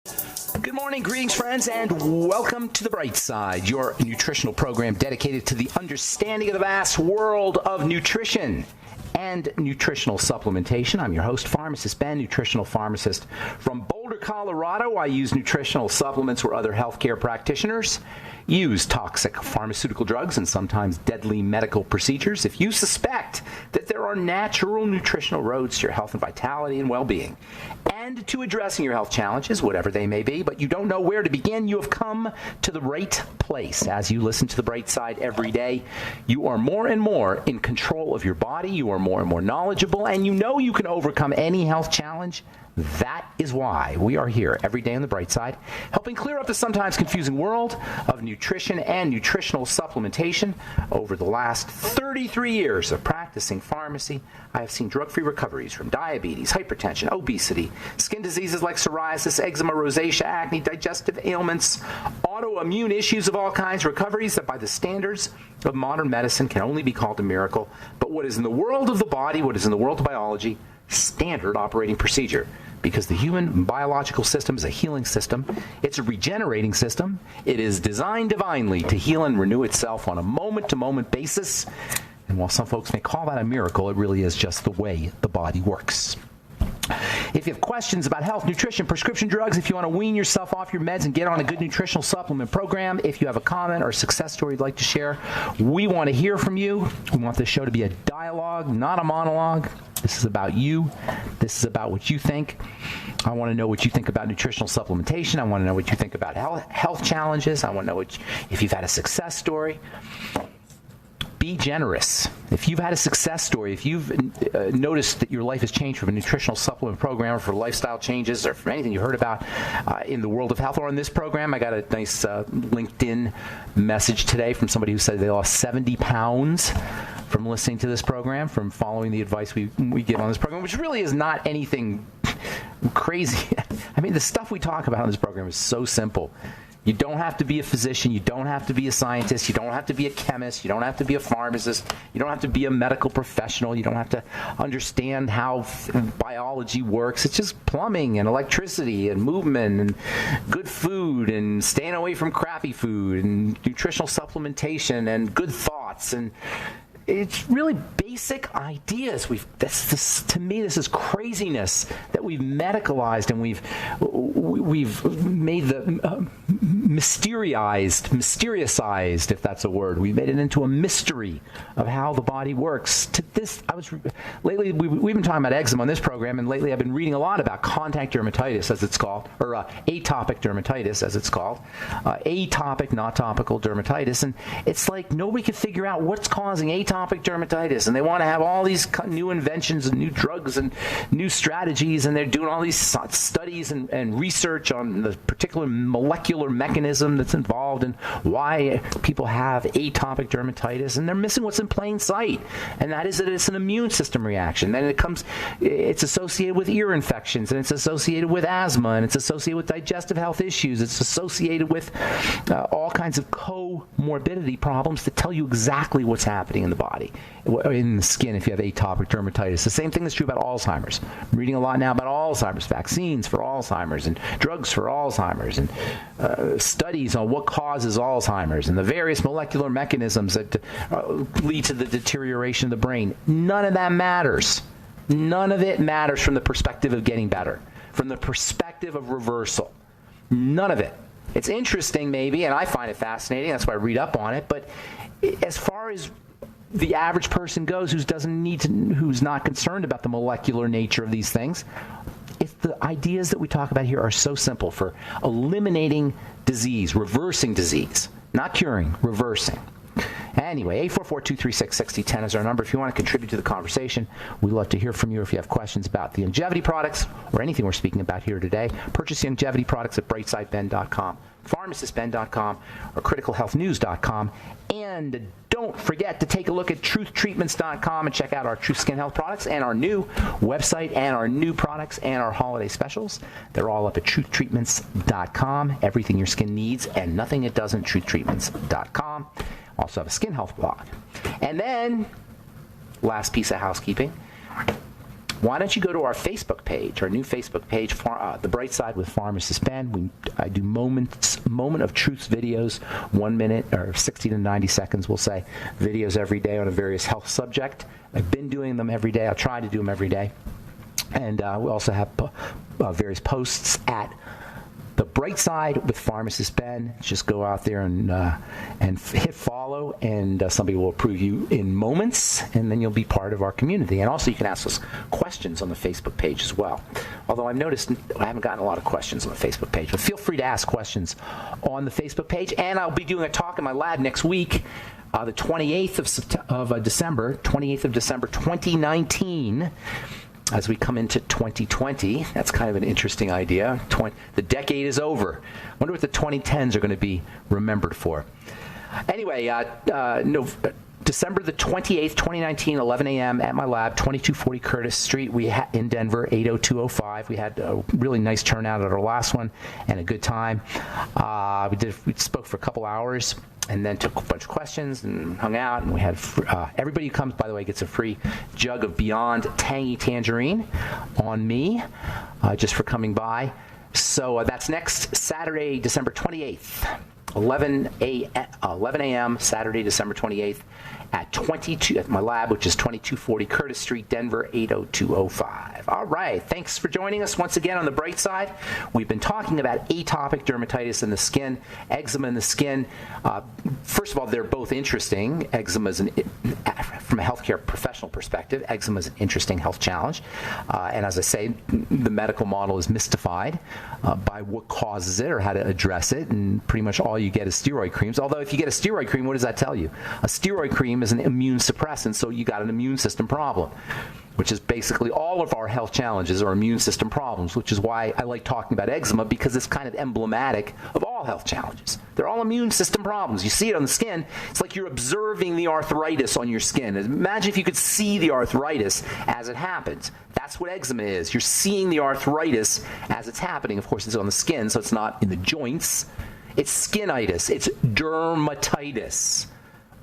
Good morning, greetings, friends, and welcome to The Bright Side, your nutritional program dedicated to the understanding of the vast world of nutrition and nutritional supplementation. I'm your host, Pharmacist Ben, nutritional pharmacist from Boulder, Colorado. I use nutritional supplements where other healthcare practitioners use toxic pharmaceutical drugs and sometimes deadly medical procedures. If you suspect that there are natural nutritional roads to your health and vitality and well-being and to addressing your health challenges, whatever they may be, but you don't know where to begin, you have come to the right place. As you listen to The Bright Side every day, you are more and more in control of your body, you are more and more knowledgeable, and you know you can overcome any health challenge. That is why we are here every day on The Bright Side, helping clear up the sometimes confusing world of nutrition and nutritional supplementation. Over the last 33 years of practicing pharmacy, I have seen drug-free recoveries from diabetes, hypertension, obesity, skin diseases like psoriasis, eczema, rosacea, acne, digestive ailments, autoimmune issues of all kinds, recoveries that by the standards of modern medicine can only be called a miracle. But what is in the world of the body, what is in the world of biology, standard operating procedure, because the human biological system is a healing system. It's a regenerating system. It is designed divinely to heal and renew itself on a moment-to-moment basis. And while some folks may call that a miracle, it really is just the way the body works. If you have questions about health, nutrition, prescription drugs, if you want to wean yourself off your meds and get on a good nutritional supplement program, if you have a comment or a success story you'd like to share, we want to hear from you. We want this show to be a dialogue, not a monologue. This is about you. This is about what you think. I want to know what you think about nutritional supplementation. I want to know what you think about health challenges. I want to know if you've had a success story. Be generous. If you've had a success story, if you've noticed that your life has changed from a nutritional supplement program or for lifestyle changes or from anything you heard about in the world of health or in this program, I got a nice LinkedIn message today from somebody who said they lost 70 pounds from listening to this program, from following the advice we give on this program, which really is not anything crazy. I mean, the stuff we talk about on this program is so simple. You don't have to be a physician. You don't have to be a scientist. You don't have to be a chemist. You don't have to be a pharmacist. You don't have to be a medical professional. You don't have to understand how biology works. It's just plumbing and electricity and movement and good food and staying away from crappy food and nutritional supplementation and good thoughts. And it's really basic ideas. To me, this is craziness that we've medicalized and we've made the mysteriousized, if that's a word. We made it into a mystery of how the body works. Lately we've been talking about eczema on this program, and lately I've been reading a lot about contact dermatitis, as it's called, or atopic dermatitis, as it's called, atopic, not topical dermatitis, and it's like nobody can figure out what's causing atopic dermatitis, and they want to have all these new inventions and new drugs and new strategies, and they're doing all these studies and research on the particular molecular mechanism that's involved in why people have atopic dermatitis, and they're missing what's in plain sight, and that is that it's an immune system reaction. Then it's associated with ear infections, and it's associated with asthma, and it's associated with digestive health issues. It's associated with all kinds of comorbidity problems that tell you exactly what's happening in the body, in the skin, if you have atopic dermatitis. The same thing is true about Alzheimer's. I'm reading a lot now about Alzheimer's, vaccines for Alzheimer's and drugs for Alzheimer's, and studies on what causes Alzheimer's and the various molecular mechanisms that lead to the deterioration of the brain. None of that matters. None of it matters from the perspective of getting better, from the perspective of reversal. None of it. It's interesting, maybe, and I find it fascinating. That's why I read up on it. But as far as the average person goes, who's not concerned about the molecular nature of these things, the ideas that we talk about here are so simple for eliminating disease, reversing disease, not curing, reversing. Anyway, 844-236-6010 is our number. If you want to contribute to the conversation, we'd love to hear from you. If you have questions about the longevity products or anything we're speaking about here today, purchase longevity products at brightsideben.com, pharmacistben.com, or criticalhealthnews.com. And don't forget to take a look at truthtreatments.com and check out our Truth Skin Health products and our new website and our new products and our holiday specials. They're all up at truthtreatments.com. Everything your skin needs and nothing it doesn't, truthtreatments.com. Also have a skin health blog. And then, last piece of housekeeping, why don't you go to our Facebook page, our new Facebook page, The Bright Side with Pharmacist Ben. I do moment of truth videos, 1 minute or 60 to 90 seconds, we'll say, videos every day on a various health subject. I've been doing them every day. I'll try to do them every day. And we also have various posts at The Bright Side with Pharmacist Ben. Just go out there and hit follow, and somebody will approve you in moments, and then you'll be part of our community. And also, you can ask us questions on the Facebook page as well. Although I've noticed I haven't gotten a lot of questions on the Facebook page, but feel free to ask questions on the Facebook page. And I'll be doing a talk in my lab next week, the 28th of December, 2019. As we come into 2020, that's kind of an interesting idea. The decade is over. I wonder what the 2010s are going to be remembered for. Anyway, December the 28th, 2019, 11 a.m. at my lab, 2240 Curtis Street. In Denver, 80205. We had a really nice turnout at our last one and a good time. We spoke for a couple hours, and then took a bunch of questions and hung out, and we had everybody who comes, by the way, gets a free jug of Beyond Tangy Tangerine on me just for coming by. So that's next Saturday, December 28th, 11 a.m., Saturday, December 28th, at my lab, which is 2240 Curtis Street, Denver, 80205. All right. Thanks for joining us once again on The Bright Side. We've been talking about atopic dermatitis in the skin, eczema in the skin. First of all, they're both interesting. Eczema is from a healthcare professional perspective, eczema is an interesting health challenge. And as I say, the medical model is mystified by what causes it or how to address it. And pretty much all you get is steroid creams. Although if you get a steroid cream, what does that tell you? A steroid cream is an immune suppressant, so you got an immune system problem, which is basically all of our health challenges are immune system problems, which is why I like talking about eczema, because it's kind of emblematic of all health challenges. They're all immune system problems. You see it on the skin. It's like you're observing the arthritis on your skin. Imagine if you could see the arthritis as it happens. That's what eczema is. You're seeing the arthritis as it's happening. Of course, it's on the skin, so it's not in the joints. It's skinitis. It's dermatitis.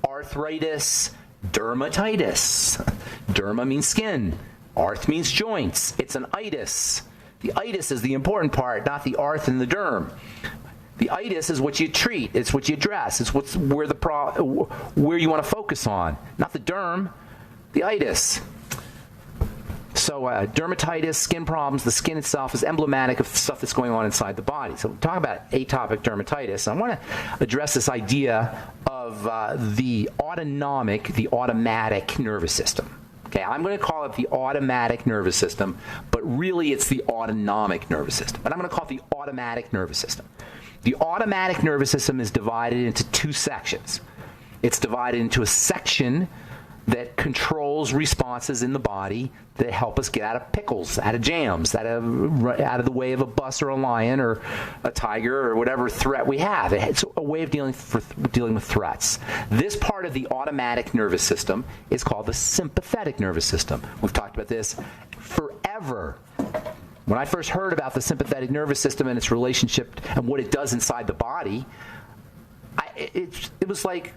Arthritis, dermatitis. Derma means skin. Arth means joints. It's an itis. The itis is the important part, not the arth and the derm. The itis is what you treat. It's what you address. It's where you want to focus on, not the derm. The itis. So dermatitis, skin problems, the skin itself is emblematic of stuff that's going on inside the body. So we're talking about atopic dermatitis. I want to address this idea of the automatic nervous system. Okay, I'm going to call it the automatic nervous system, but really it's the autonomic nervous system. But I'm going to call it the automatic nervous system. The automatic nervous system is divided into two sections. It's divided into a section that controls responses in the body that help us get out of pickles, out of jams, out of the way of a bus or a lion or a tiger or whatever threat we have. It's a way of dealing with threats. This part of the automatic nervous system is called the sympathetic nervous system. We've talked about this forever. When I first heard about the sympathetic nervous system and its relationship and what it does inside the body, it was like,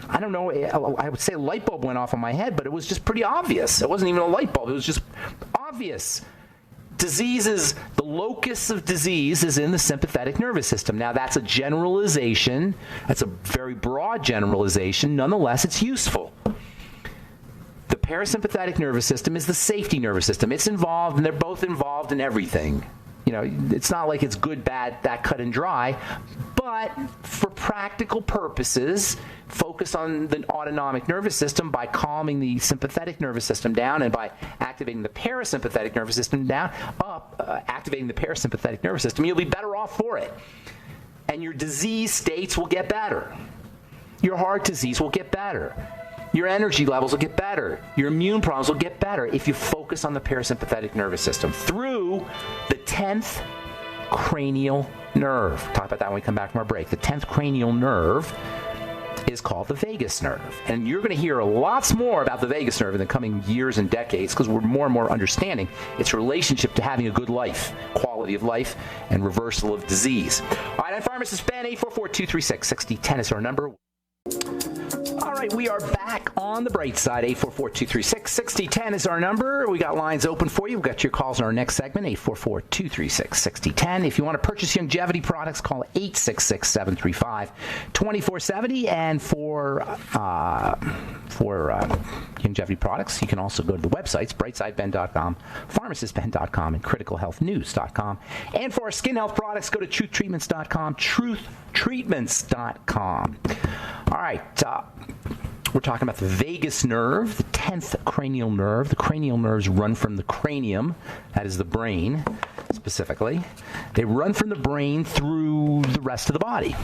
I don't know, I would say a light bulb went off in my head, but it was just pretty obvious. It wasn't even a light bulb. It was just obvious. The locus of disease is in the sympathetic nervous system. Now, that's a generalization. That's a very broad generalization. Nonetheless, it's useful. The parasympathetic nervous system is the safety nervous system. It's involved, and they're both involved in everything. You know, it's not like it's good, bad, that cut and dry, but for practical purposes, focus on the autonomic nervous system by calming the sympathetic nervous system down, and by activating the parasympathetic nervous system activating the parasympathetic nervous system, you'll be better off for it. And your disease states will get better. Your heart disease will get better. Your energy levels will get better. Your immune problems will get better if you focus on the parasympathetic nervous system through the 10th cranial nerve. We'll talk about that when we come back from our break. The 10th cranial nerve is called the vagus nerve. And you're going to hear lots more about the vagus nerve in the coming years and decades, because we're more and more understanding its relationship to having a good life, quality of life, and reversal of disease. All right, I'm Pharmacist Ben. 844-236-6010 is our number. All right. right, we are back on the bright side. 844-236-6010 is our number. We got lines open for you. We've got your calls in our next segment, 844-236-6010. If you want to purchase longevity products, call 866-735-2470. And for longevity products, you can also go to the websites, brightsideben.com, pharmacistben.com, and criticalhealthnews.com. And for our skin health products, go to truthtreatments.com, truthtreatments.com. All right, we're talking about the vagus nerve, the 10th cranial nerve. The cranial nerves run from the cranium, that is the brain specifically. They run from the brain through the rest of the body,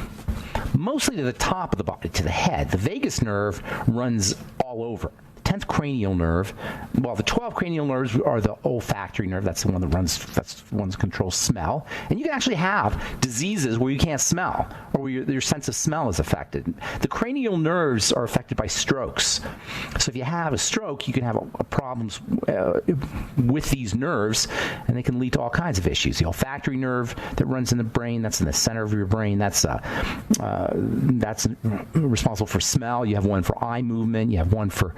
mostly to the top of the body, to the head. The vagus nerve runs all over. 10th cranial nerve, well, the 12 cranial nerves are the olfactory nerve. That's the one that's the one that controls smell. And you can actually have diseases where you can't smell, or where your sense of smell is affected. The cranial nerves are affected by strokes. So if you have a stroke, you can have problems with these nerves, and they can lead to all kinds of issues. The olfactory nerve that runs in the brain, that's in the center of your brain, that's responsible for smell. You have one for eye movement. You have one for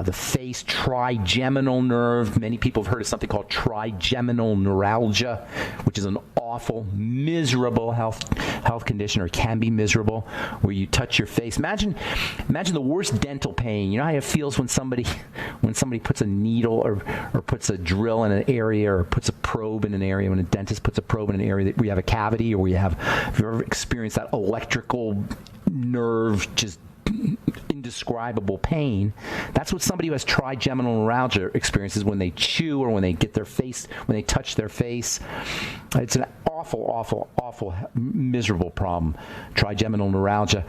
the face, trigeminal nerve. Many people have heard of something called trigeminal neuralgia, which is an awful, miserable health condition, or can be miserable, where you touch your face. Imagine the worst dental pain. You know how it feels when somebody puts a needle or puts a drill in an area, or puts a probe in an area, when a dentist puts a probe in an area where you have a cavity, or if you've ever experienced that electrical nerve just indescribable pain. That's what somebody who has trigeminal neuralgia experiences when they chew, or when they touch their face. It's an awful, miserable problem, trigeminal neuralgia.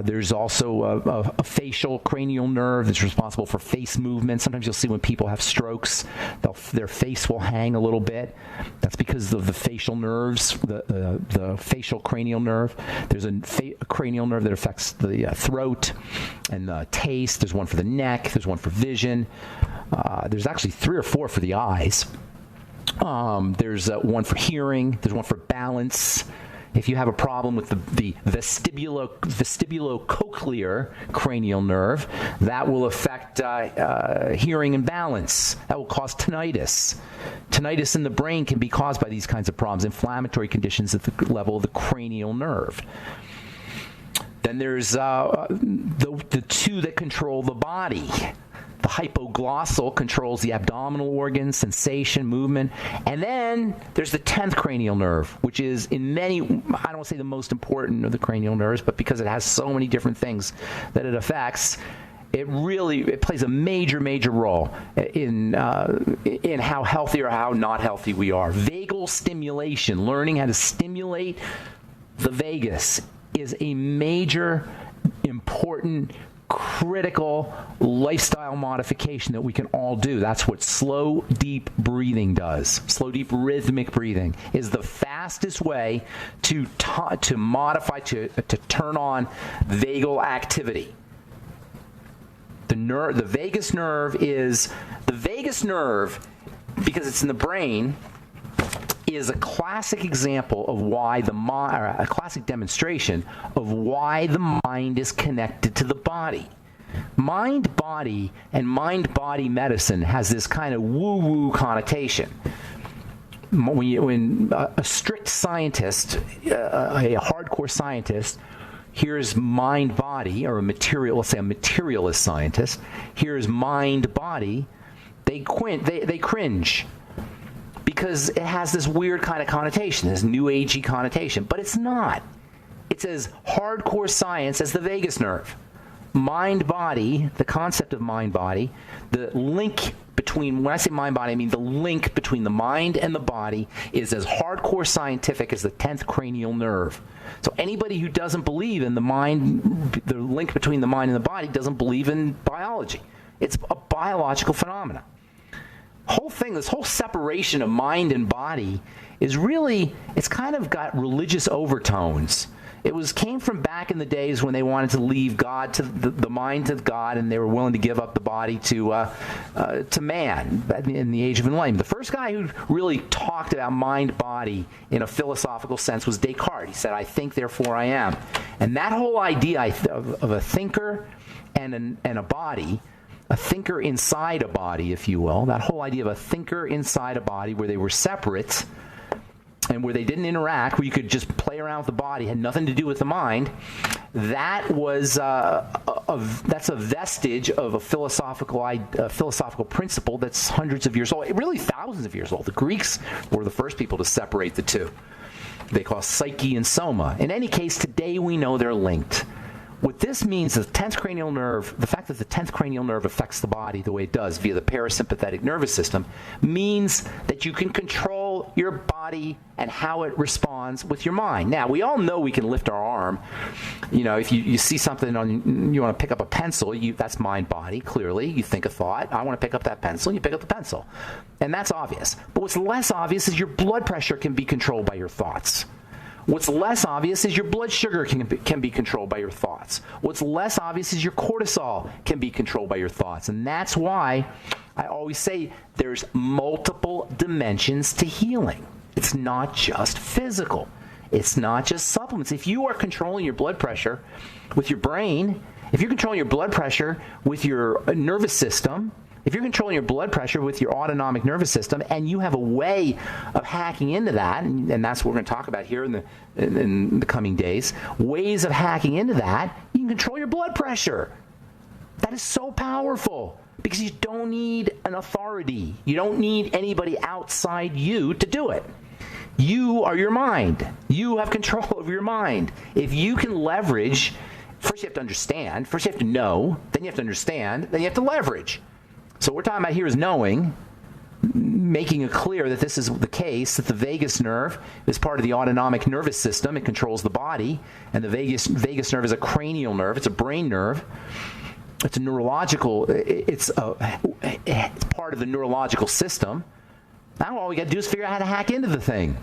There's also a facial cranial nerve that's responsible for face movement. Sometimes you'll see when people have strokes, their face will hang a little bit. That's because of the facial nerves, the facial cranial nerve. There's a cranial nerve that affects the throat and taste. There's one for the neck. There's one for vision. There's actually 3 or 4 for the eyes. There's one for hearing. There's one for balance. If you have a problem with the vestibulocochlear cranial nerve, that will affect hearing and balance. That will cause tinnitus. Tinnitus in the brain can be caused by these kinds of problems, inflammatory conditions at the level of the cranial nerve. Then there's the 2 that control the body. The hypoglossal controls the abdominal organs, sensation, movement. And then there's the 10th cranial nerve, which is in many, I don't want to say the most important of the cranial nerves, but because it has so many different things that it affects, it plays a major role in how healthy or how not healthy we are. Vagal stimulation, learning how to stimulate the vagus, is a major, important, critical lifestyle modification that we can all do. That's what slow, deep breathing does. Slow, deep, rhythmic breathing is the fastest way to modify, to turn on vagal activity. The vagus nerve, because it's in the brain, is a classic example of why a classic demonstration of why the mind is connected to the body. Mind-body and mind-body medicine has this kind of woo-woo connotation. When a strict scientist, a hardcore scientist, here's mind-body, or let's say a materialist scientist, here's mind-body, they cringe. Because it has this weird kind of connotation, this new agey connotation. But it's not. It's as hardcore science as the vagus nerve. Mind-body, the concept of mind-body, the link between, when I say mind-body, I mean the link between the mind and the body is as hardcore scientific as the 10th cranial nerve. So anybody who doesn't believe in the link between the mind and the body, doesn't believe in biology. It's a biological phenomenon. This whole separation of mind and body is really, it's kind of got religious overtones. came from back in the days when they wanted to leave God to the mind to God, and they were willing to give up the body to man in the Age of Enlightenment. The first guy who really talked about mind-body in a philosophical sense was Descartes. He said, "I think, therefore I am." And that whole idea of a thinker and a body, a thinker inside a body, if you will, that whole idea of a thinker inside a body where they were separate and where they didn't interact, where you could just play around with the body, had nothing to do with the mind, that was that's a vestige of a philosophical principle that's hundreds of years old, really thousands of years old. The Greeks were the first people to separate the two. They call psyche and soma. In any case, today we know they're linked. What this means is the 10th cranial nerve, the fact that the 10th cranial nerve affects the body the way it does via the parasympathetic nervous system, means that you can control your body and how it responds with your mind. Now, we all know we can lift our arm. You know, if you see something you want to pick up a pencil, that's mind-body, clearly. You think a thought, I want to pick up that pencil, and you pick up the pencil. And that's obvious. But what's less obvious is your blood pressure can be controlled by your thoughts. What's less obvious is your blood sugar can be controlled by your thoughts. What's less obvious is your cortisol can be controlled by your thoughts. And that's why I always say there's multiple dimensions to healing. It's not just physical. It's not just supplements. If you are controlling your blood pressure with your brain, if you're controlling your blood pressure with your nervous system, if you're controlling your blood pressure with your autonomic nervous system, and you have a way of hacking into that, and that's what we're going to talk about here in the coming days, ways of hacking into that, you can control your blood pressure. That is so powerful because you don't need an authority. You don't need anybody outside you to do it. You are your mind. You have control over your mind. If you can leverage, first you have to understand, first you have to know, then you have to understand, then you have to leverage. So what we're talking about here is knowing, making it clear that this is the case, that the vagus nerve is part of the autonomic nervous system. It controls the body. And the vagus nerve is a cranial nerve. It's a brain nerve. It's a neurological, it's part of the neurological system. Now all we got to do is figure out how to hack into the thing.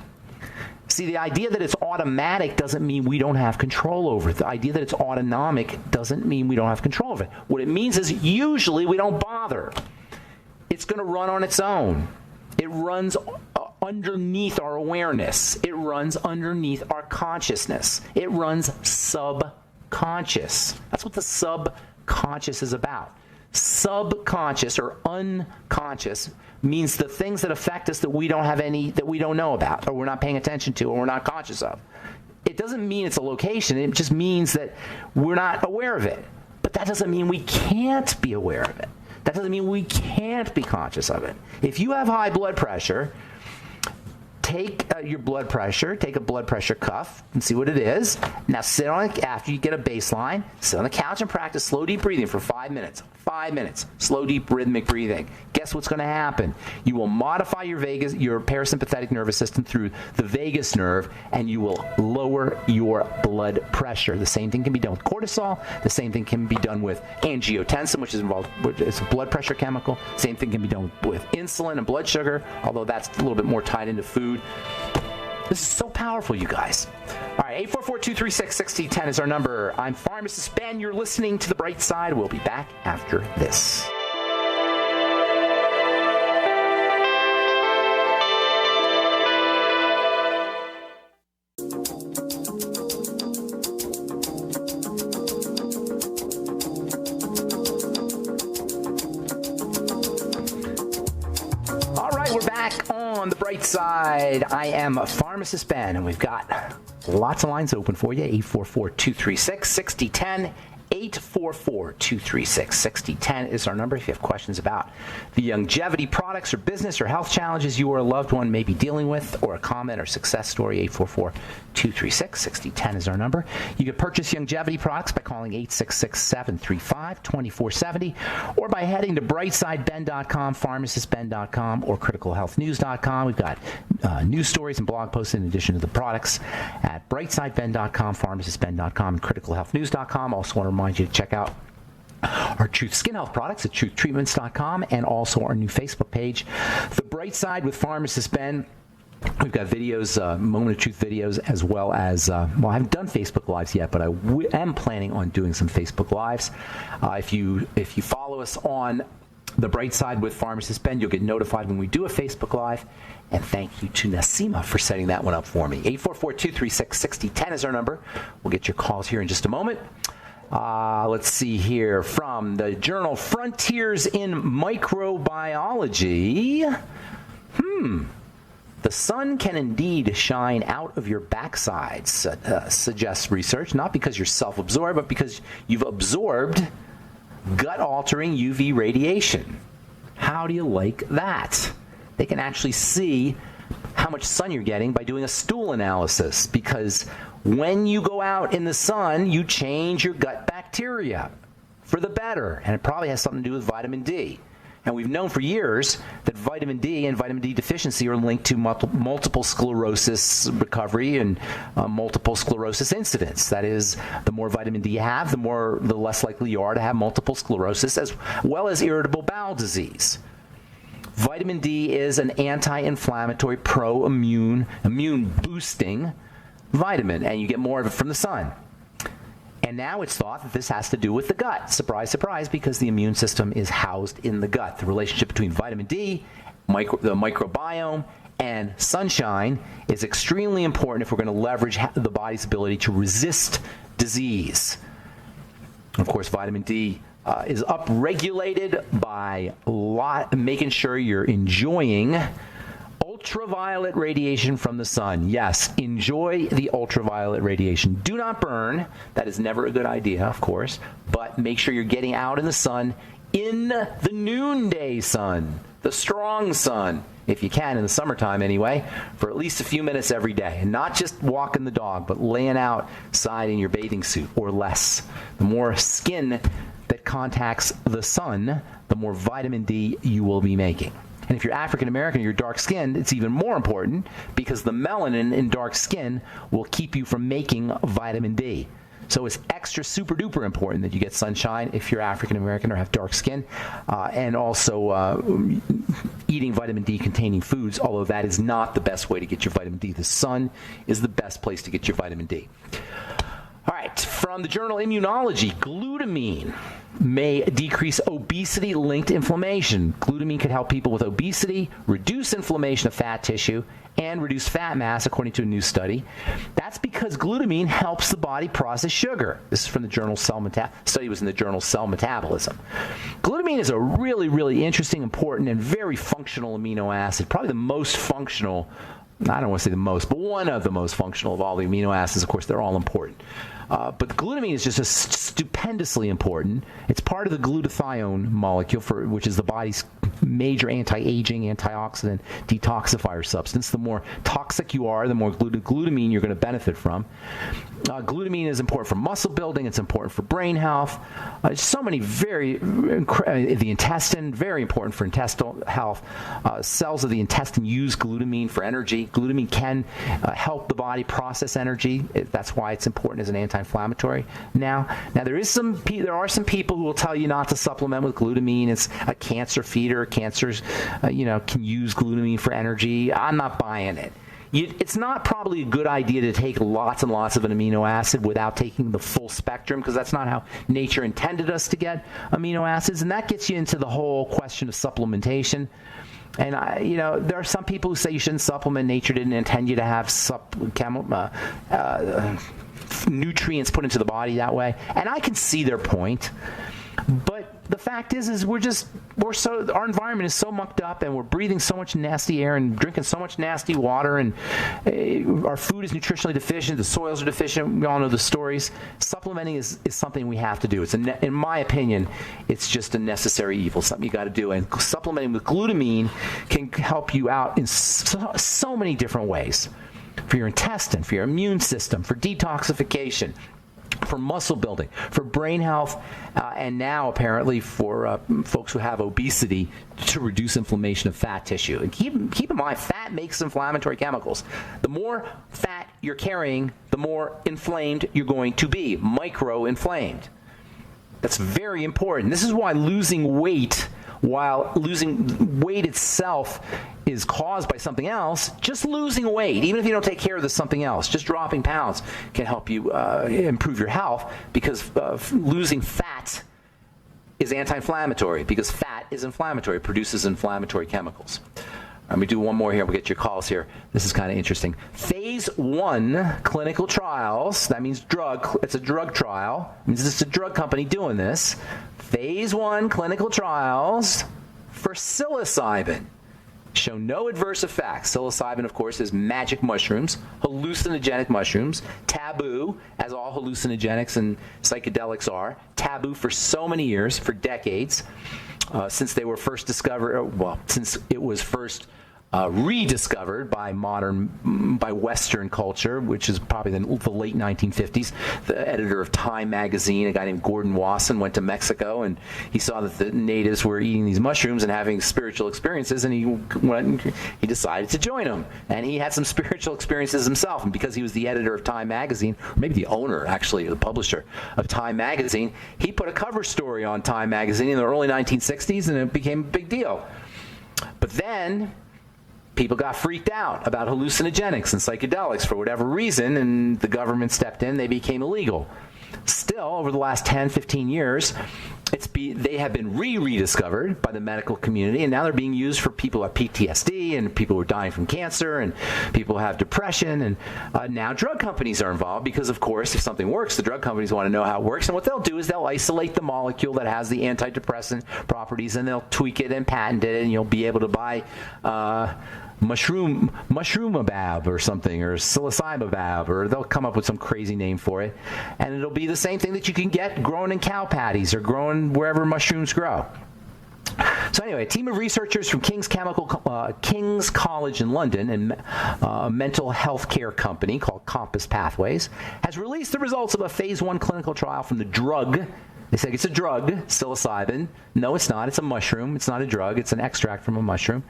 See, the idea that it's automatic doesn't mean we don't have control over it. The idea that it's autonomic doesn't mean we don't have control over it. What it means is usually we don't bother. It's going to run on its own. It runs underneath our awareness. It runs underneath our consciousness. It runs subconscious. That's what the subconscious is about. Subconscious or unconscious means the things that affect us that we don't know about, or we're not paying attention to, or we're not conscious of. It doesn't mean it's a location. It just means that we're not aware of it. But that doesn't mean we can't be aware of it. That doesn't mean we can't be conscious of it. If you have high blood pressure, take your blood pressure, take a blood pressure cuff and see what it is. Now sit on it after you get a baseline. Sit on the couch and practice slow, deep breathing for 5 minutes. 5 minutes. Slow, deep, rhythmic breathing. Guess what's going to happen? You will modify your parasympathetic nervous system through the vagus nerve, and you will lower your blood pressure. The same thing can be done with cortisol. The same thing can be done with angiotensin, which is a blood pressure chemical. Same thing can be done with insulin and blood sugar, although that's a little bit more tied into food. This is so powerful, you guys. All right, 844-236-6010 is our number. I'm Pharmacist Ben. You're listening to The Bright Side. We'll be back after this. All right, we're back on The Bright Side. I am Pharmacist Ben, and we've got lots of lines open for you. 844-236-6010. 844-236-6010 is our number if you have questions about the longevity products or business or health challenges you or a loved one may be dealing with, or a comment or success story. 844-236-6010 is our number. You can purchase longevity products by calling 866-735-2470 or by heading to brightsideben.com, pharmacistben.com, or criticalhealthnews.com. We've got news stories and blog posts in addition to the products at brightsideben.com, pharmacistben.com, and criticalhealthnews.com. Also want to remind you to check out our Truth Skin Health products at truthtreatments.com, and also our new Facebook page, The Bright Side with Pharmacist Ben. We've got videos, Moment of Truth videos, as well as, well, I haven't done Facebook Lives yet, but I am planning on doing some Facebook Lives. If you follow us on The Bright Side with Pharmacist Ben, you'll get notified when we do a Facebook Live. And thank you to Nasima for setting that one up for me. 844-236-6010 is our number. We'll get your calls here in just a moment. Let's see here from the journal Frontiers in Microbiology. The sun can indeed shine out of your backside, suggests research, not because you're self-absorbed, but because you've absorbed gut-altering UV radiation. How do you like that? They can actually see how much sun you're getting by doing a stool analysis, because when you go out in the sun, you change your gut bacteria for the better, and it probably has something to do with vitamin D. And we've known for years that vitamin D and vitamin D deficiency are linked to multiple sclerosis recovery and multiple sclerosis incidence. That is, the more vitamin D you have, the less likely you are to have multiple sclerosis, as well as irritable bowel disease. Vitamin D is an anti-inflammatory, pro-immune, immune-boosting vitamin, and you get more of it from the sun. And now it's thought that this has to do with the gut. Surprise, surprise, because the immune system is housed in the gut. The relationship between vitamin D, the microbiome, and sunshine is extremely important if we're going to leverage the body's ability to resist disease. Of course, vitamin D is upregulated by making sure you're enjoying ultraviolet radiation from the sun. Yes, enjoy the ultraviolet radiation. Do not burn. That is never a good idea, of course, but make sure you're getting out in the sun, in the noonday sun, the strong sun, if you can, in the summertime anyway, for at least a few minutes every day. And not just walking the dog, but laying outside in your bathing suit or less. The more skin that contacts the sun, the more vitamin D you will be making. And if you're African American or you're dark-skinned, it's even more important, because the melanin in dark skin will keep you from making vitamin D. So it's extra super-duper important that you get sunshine if you're African American or have dark skin, and also eating vitamin D containing foods, although that is not the best way to get your vitamin D. The sun is the best place to get your vitamin D. All right, from the journal Immunology, glutamine may decrease obesity-linked inflammation. Glutamine could help people with obesity, reduce inflammation of fat tissue, and reduce fat mass, according to a new study. That's because glutamine helps the body process sugar. This is from the journal study was in the journal Cell Metabolism. Glutamine is a really, really interesting, important, and very functional amino acid, probably the most functional. I don't want to say the most, but one of the most functional of all the amino acids. Of course, they're all important. But glutamine is just stupendously important. It's part of the glutathione molecule, which is the body's major anti-aging, antioxidant, detoxifier substance. The more toxic you are, the more glutamine you're going to benefit from. Glutamine is important for muscle building. It's important for brain health. So many the intestine, very important for intestinal health. Cells of the intestine use glutamine for energy. Glutamine can help the body process energy. That's why it's important as an anti-inflammatory. Now there are some people who will tell you not to supplement with glutamine. It's a cancer feeder. Cancers, can use glutamine for energy. I'm not buying it. It's not probably a good idea to take lots and lots of an amino acid without taking the full spectrum, because that's not how nature intended us to get amino acids, and that gets you into the whole question of supplementation. And there are some people who say you shouldn't supplement. Nature didn't intend you to have nutrients put into the body that way, and I can see their point. But the fact is our environment is so mucked up, and we're breathing so much nasty air and drinking so much nasty water, and our food is nutritionally deficient, the soils are deficient. We all know the stories. Supplementing is something we have to do. In my opinion, it's just a necessary evil, something you got to do. And supplementing with glutamine can help you out in so many different ways. For your intestine, for your immune system, for detoxification, for muscle building, for brain health, and now apparently for folks who have obesity, to reduce inflammation of fat tissue. And keep in mind, fat makes inflammatory chemicals. The more fat you're carrying, the more inflamed you're going to be, micro-inflamed. That's very important. This is why losing weight while losing weight itself is caused by something else, just losing weight, even if you don't take care of this something else, just dropping pounds can help you improve your health, because losing fat is anti-inflammatory, because fat is inflammatory, produces inflammatory chemicals. Let me do one more here. We'll get your calls here. This is kind of interesting. Phase 1 clinical trials. That means drug. It's a drug trial. It means it's a drug company doing this. Phase 1 clinical trials for psilocybin show no adverse effects. Psilocybin, of course, is magic mushrooms, hallucinogenic mushrooms, taboo, as all hallucinogenics and psychedelics are, taboo for so many years, for decades, since they were first discovered, since it was first rediscovered by Western culture, which is probably the late 1950s. The editor of Time magazine, a guy named Gordon Wasson, went to Mexico, and he saw that the natives were eating these mushrooms and having spiritual experiences, and he decided to join them. And he had some spiritual experiences himself, and because he was the editor of Time magazine, or maybe the owner, actually, the publisher of Time magazine, he put a cover story on Time magazine in the early 1960s, and it became a big deal. But then people got freaked out about hallucinogenics and psychedelics for whatever reason, and the government stepped in. They became illegal. Still, over the last 10, 15 years, they have been rediscovered by the medical community, and now they're being used for people who have PTSD and people who are dying from cancer and people who have depression. And now drug companies are involved because, of course, if something works, the drug companies want to know how it works. And what they'll do is they'll isolate the molecule that has the antidepressant properties, and they'll tweak it and patent it, and you'll be able to buy mushroomabab or something, or psilocybabab, or they'll come up with some crazy name for it, and it'll be the same thing that you can get grown in cow patties or grown wherever mushrooms grow. So anyway, a team of researchers from King's College in London and a mental health care company called Compass Pathways has released the results of a phase 1 clinical trial from the drug. They say it's a drug, psilocybin. No, it's not. It's a mushroom. It's not a drug. It's an extract from a mushroom.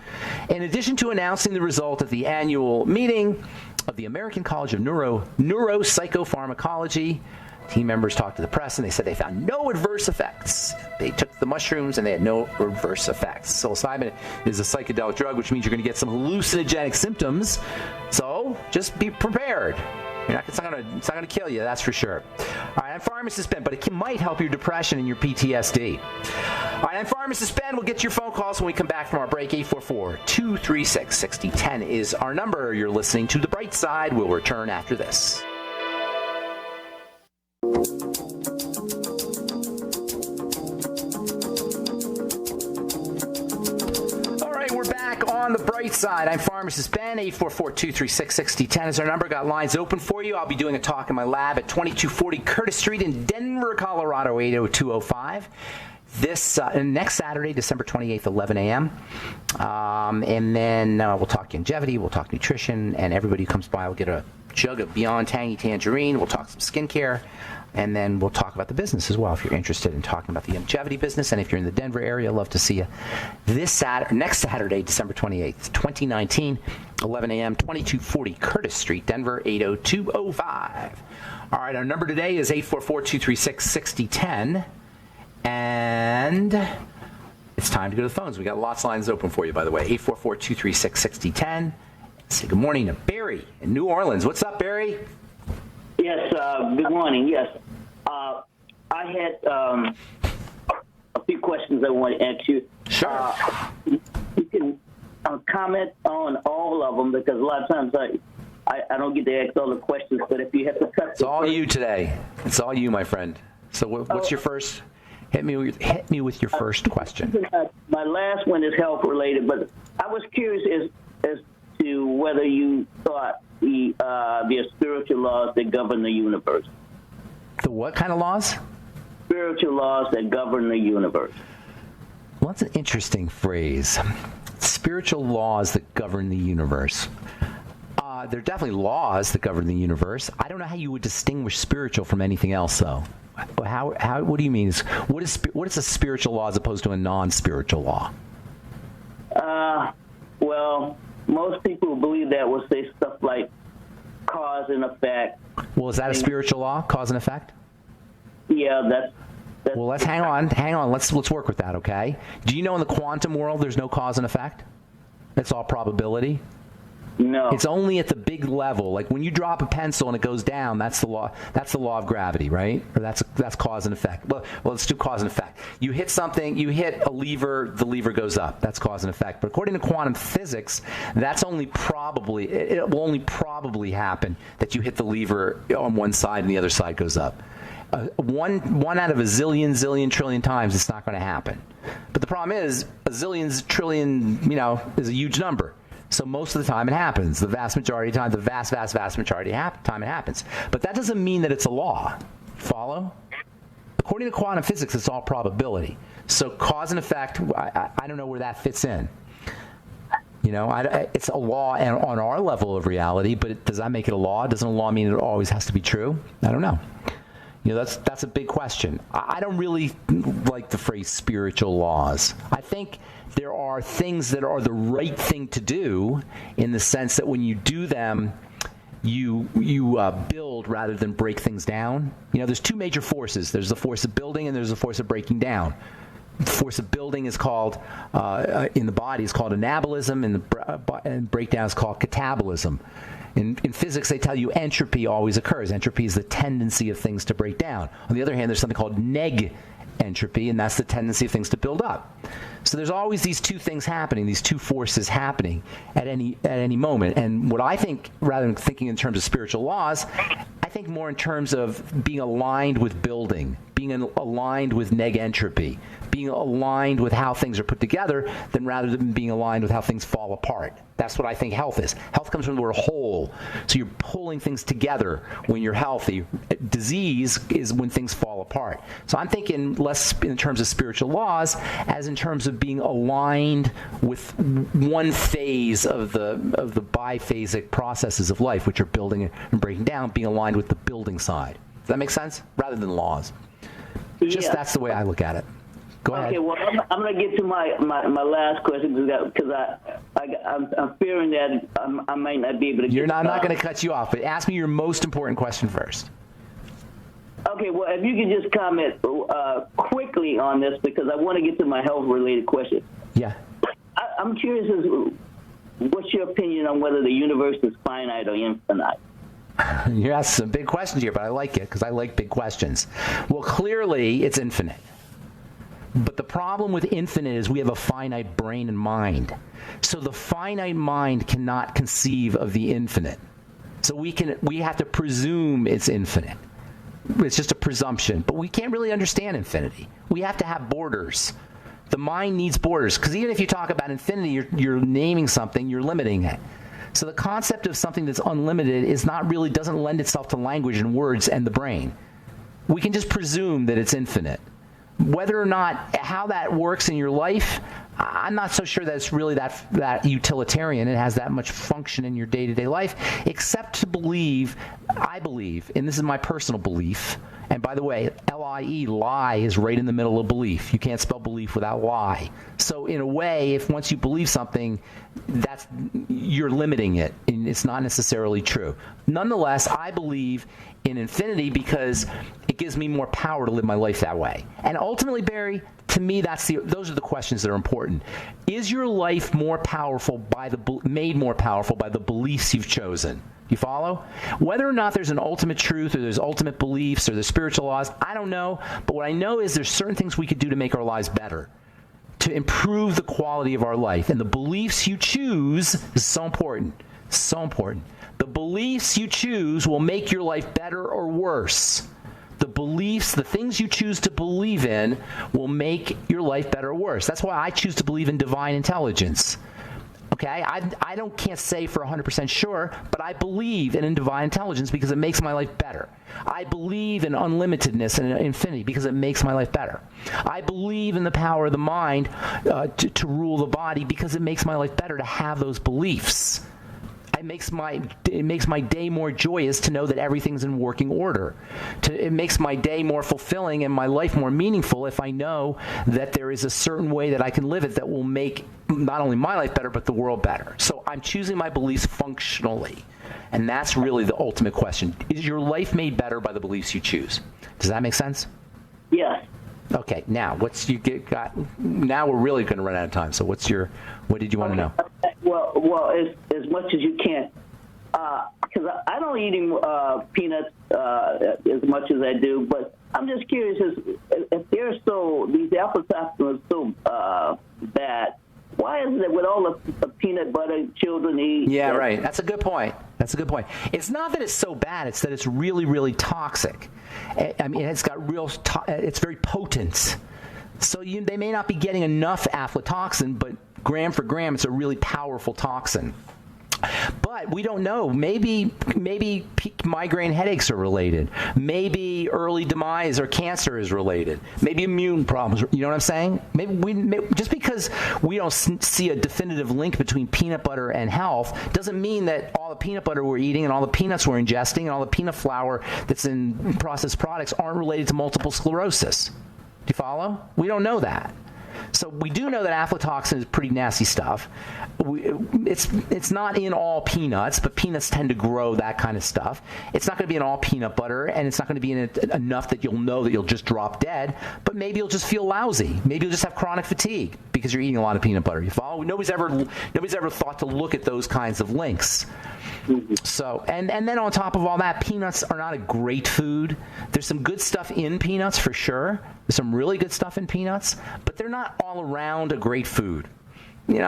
In addition to announcing the result at the annual meeting of the American College of Neuropsychopharmacology, team members talked to the press, and they said they found no adverse effects. They took the mushrooms, and they had no adverse effects. Psilocybin is a psychedelic drug, which means you're going to get some hallucinogenic symptoms. So just be prepared. It's not going to kill you, that's for sure. All right, I'm Pharmacist Ben, but it might help your depression and your PTSD. All right, I'm Pharmacist Ben. We'll get your phone calls when we come back from our break. 844-236-6010 is our number. You're listening to The Bright Side. We'll return after this. On the bright side, I'm Pharmacist Ben. 844-236-6010 is our number. Got lines open for you. I'll be doing a talk in my lab at 2240 Curtis Street in Denver, Colorado, 80205. This next Saturday, December 28th, 11 a.m. And then we'll talk longevity, we'll talk nutrition, and everybody who comes by will get a jug of Beyond Tangy Tangerine. We'll talk some skincare. And then we'll talk about the business as well, if you're interested in talking about the longevity business. And if you're in the Denver area, I'd love to see you next Saturday, December 28th, 2019, 11 a.m., 2240 Curtis Street, Denver, 80205. All right, our number today is 844-236-6010. And it's time to go to the phones. We got lots of lines open for you, by the way. 844-236-6010. Say good morning to Barry in New Orleans. What's up, Barry? Yes, good morning. Yes. I had a few questions I want to ask you. Sure. You can comment on all of them, because a lot of times I don't get to ask all the questions, but if you have to cut... It's all you today. It's all you, my friend. So what's your first... Hit me with your first question. My last one is health-related, but I was curious as to whether you thought there are spiritual laws that govern the universe. The what kind of laws? Spiritual laws that govern the universe. Well, that's an interesting phrase. Spiritual laws that govern the universe. There are definitely laws that govern the universe. I don't know how you would distinguish spiritual from anything else, though. How? What do you mean? What is a spiritual law as opposed to a non-spiritual law? Well, most people believe that will say stuff like cause and effect. Well, is that a spiritual law, cause and effect? Yeah, Well, let's hang on. Let's work with that, okay? Do you know in the quantum world there's no cause and effect? It's all probability. No. It's only at the big level. Like when you drop a pencil and it goes down, that's the law. That's the law of gravity, right? Or that's cause and effect. Well, let's do cause and effect. You hit something, you hit a lever, the lever goes up. That's cause and effect. But according to quantum physics, that's only probably it will only probably happen that you hit the lever on one side and the other side goes up. One out of a zillion trillion times, it's not going to happen. But the problem is, a zillion trillion, is a huge number. So most of the time it happens. The vast majority of the time, the vast majority of the time it happens. But that doesn't mean that it's a law. Follow? According to quantum physics, it's all probability. So cause and effect, I don't know where that fits in. It's a law on our level of reality, but does that make it a law? Doesn't a law mean it always has to be true? I don't know. That's a big question. I don't really like the phrase spiritual laws. I think there are things that are the right thing to do in the sense that when you do them, you build rather than break things down. There's two major forces. There's the force of building and there's the force of breaking down. The force of building is called, in the body, is called anabolism, and breakdown is called catabolism. In physics, they tell you entropy always occurs. Entropy is the tendency of things to break down. On the other hand, there's something called neg-entropy, and that's the tendency of things to build up. So there's always these two things happening, these two forces happening at any moment. And what I think, rather than thinking in terms of spiritual laws, I think more in terms of being aligned with building, being aligned with neg-entropy, being aligned with how things are put together, rather than being aligned with how things fall apart. That's what I think health is. Health comes from the word whole. So you're pulling things together when you're healthy. Disease is when things fall apart. So I'm thinking less in terms of spiritual laws as in terms of being aligned with one phase of the biphasic processes of life, which are building and breaking down, being aligned with the building side. Does that make sense? Rather than laws. Just that's the way I look at it. Go ahead. Okay, well, I'm going to get to my last question because I'm fearing that I might not be able to get I'm not going to cut you off, but ask me your most important question first. Okay, well, if you could just comment quickly on this because I want to get to my health-related question. Yeah. I'm curious what's your opinion on whether the universe is finite or infinite? You asked some big questions here, but I like it because I like big questions. Well, clearly it's infinite. But the problem with infinite is we have a finite brain and mind. So the finite mind cannot conceive of the infinite. So we have to presume it's infinite. It's just a presumption. But we can't really understand infinity. We have to have borders. The mind needs borders. Because even if you talk about infinity, you're naming something, you're limiting it. So the concept of something that's unlimited doesn't lend itself to language and words and the brain. We can just presume that it's infinite. Whether or not, how that works in your life, I'm not so sure that it's really that utilitarian. It has that much function in your day-to-day life, except to believe, I believe, and this is my personal belief, and by the way, L-I-E, lie, is right in the middle of belief. You can't spell belief without lie. So in a way, if once you believe something, you're limiting it, and it's not necessarily true. Nonetheless, I believe in infinity because it gives me more power to live my life that way. And ultimately, Barry, to me, those are the questions that are important. Is your life made more powerful by the beliefs you've chosen? You follow? Whether or not there's an ultimate truth or there's ultimate beliefs or there's spiritual laws, I don't know. But what I know is there's certain things we could do to make our lives better, to improve the quality of our life. And the beliefs you choose is so important. So important. The beliefs you choose will make your life better or worse. The beliefs, the things you choose to believe in will make your life better or worse. That's why I choose to believe in divine intelligence. Okay? I can't say for 100% sure, but I believe in divine intelligence because it makes my life better. I believe in unlimitedness and infinity because it makes my life better. I believe in the power of the mind to rule the body because it makes my life better to have those beliefs. It makes my day more joyous to know that everything's in working order. It makes my day more fulfilling and my life more meaningful if I know that there is a certain way that I can live it that will make not only my life better, but the world better. So I'm choosing my beliefs functionally. And that's really the ultimate question. Is your life made better by the beliefs you choose? Does that make sense? Yes. Okay, now now we're really going to run out of time. So what did you want to know? Well, as much as you can, because I don't eat peanuts as much as I do, but I'm just curious if these aflatoxins are so bad. Why is it with all the peanut butter children eat? Yeah, right. That's a good point. It's not that it's so bad. It's that it's really, really toxic. I mean, it's very potent. So they may not be getting enough aflatoxin, but gram for gram, it's a really powerful toxin. But we don't know. Maybe migraine headaches are related. Maybe early demise or cancer is related. Maybe immune problems. You know what I'm saying? Just because we don't see a definitive link between peanut butter and health doesn't mean that all the peanut butter we're eating and all the peanuts we're ingesting and all the peanut flour that's in processed products aren't related to multiple sclerosis. Do you follow? We don't know that. So we do know that aflatoxin is pretty nasty stuff. It's not in all peanuts, but peanuts tend to grow that kind of stuff. It's not going to be in all peanut butter, and it's not going to be in it enough that you'll know that you'll just drop dead, but maybe you'll just feel lousy. Maybe you'll just have chronic fatigue because you're eating a lot of peanut butter. You follow? Nobody's ever thought to look at those kinds of links. So, and then on top of all that, peanuts are not a great food. There's some good stuff in peanuts for sure. There's some really good stuff in peanuts, but they're not all around a great food.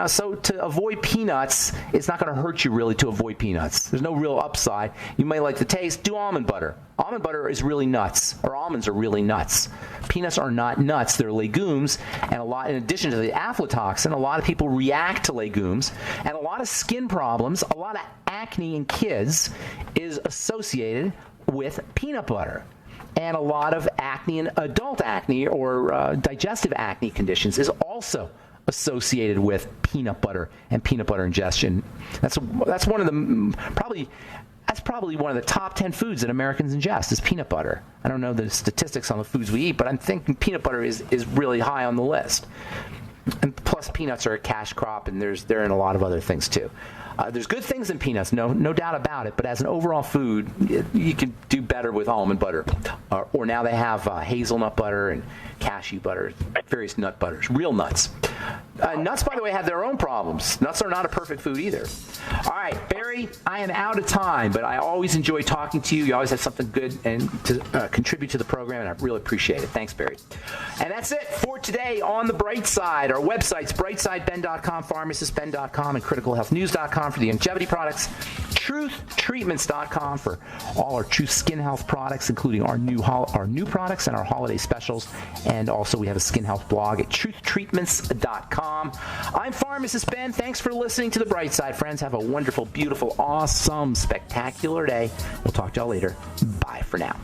So to avoid peanuts, it's not going to hurt you really to avoid peanuts. There's no real upside. You may like the taste. Do almond butter. Almond butter is really nuts, or almonds are really nuts. Peanuts are not nuts. They're legumes, and in addition to the aflatoxin, a lot of people react to legumes, and a lot of skin problems, a lot of acne in kids is associated with peanut butter. And a lot of acne and adult acne or digestive acne conditions is also associated with peanut butter and peanut butter ingestion. That's one of the probably one of the top 10 foods that Americans ingest is peanut butter. I don't know the statistics on the foods we eat, but I'm thinking peanut butter is really high on the list. And plus, peanuts are a cash crop, and they're in a lot of other things too. There's good things in peanuts, no doubt about it. But as an overall food, you can do better with almond butter, or now they have hazelnut butter and cashew butter, various nut butters, real nuts. Nuts, by the way, have their own problems. Nuts are not a perfect food either. All right, Barry, I am out of time, but I always enjoy talking to you. You always have something good and to contribute to the program, and I really appreciate it. Thanks, Barry. And that's it for today on The Bright Side. Our websites, brightsideben.com, pharmacistben.com, and criticalhealthnews.com for the longevity products, truthtreatments.com for all our Truth Skin Health products, including our new products and our holiday specials. And also we have a skin health blog at truthtreatments.com. I'm Pharmacist Ben. Thanks for listening to The Bright Side, friends. Have a wonderful, beautiful, awesome, spectacular day. We'll talk to y'all later. Bye for now.